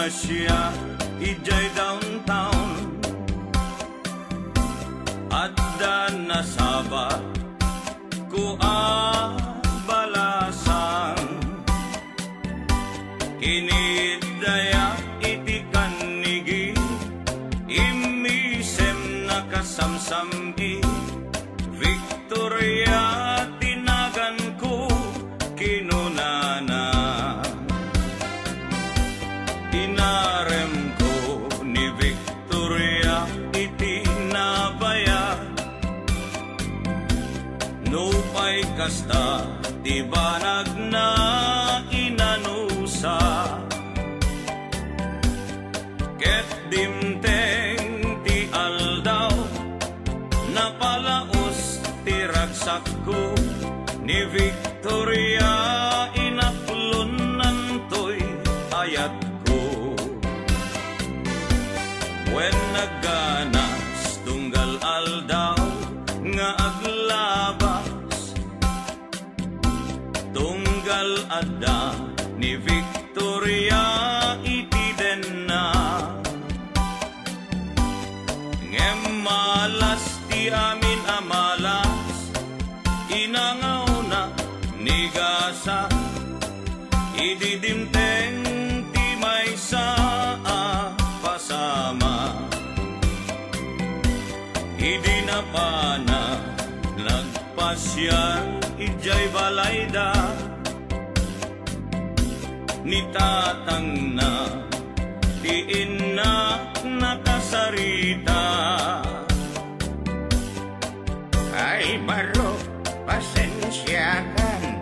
Nagpasya ijay downtown adda nasabat ku balasan kinidaya iti kanigi imisem nakasamsami Victoria tinagan ko kinunana inarem ko ni Victoria iti nabaya nupay kasta di banag na inanusa ket dimteng ti aldaw napalaos ti ragsak ko ni Victoria inaplon nantoy ayat ko when nagganas tunggal aldaw nga aglabas tunggal adda ni Victoria iti denna ngem malas ti amin amalas inangaw na ni gasa ididimteng ti may saa pasama idinapana nagpasyal ijay balayda ni tatang na ti inna nakasarita ay baro pasensyakan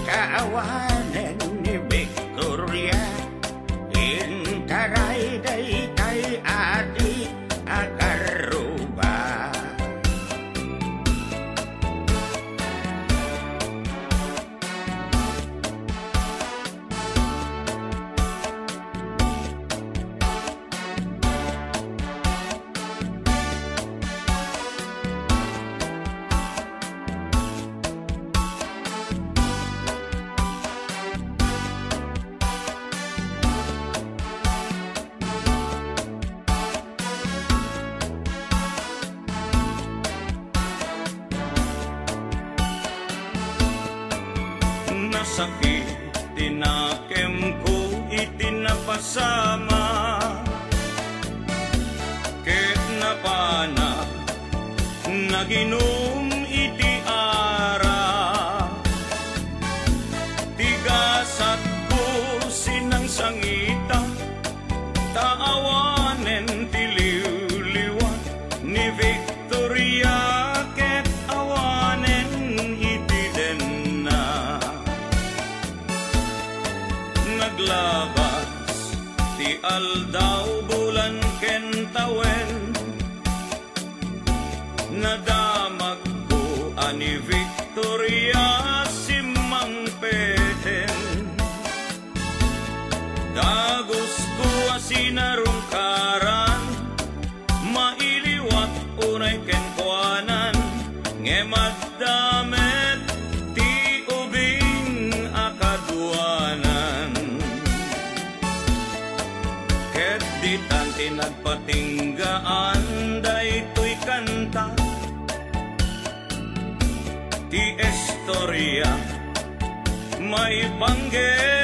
kaawanan ni Victoria intaray daytay ati agaruba sakit tinakem ko itinapasama ket napana naginom iti ara tigasat ko sinang sangita taawanen tiliw-liwan ni Victoria ket awanen iti denna naglabas ti aldaw bulan kentawen nadamag ko ani Victoria simang peten dagos ko asinarungkaran mailiwat unay kenkwanan ngemaddamet ti ubing akadwanan ket ditan tinagpatinggaan daytoy kanta ti istorya may banggit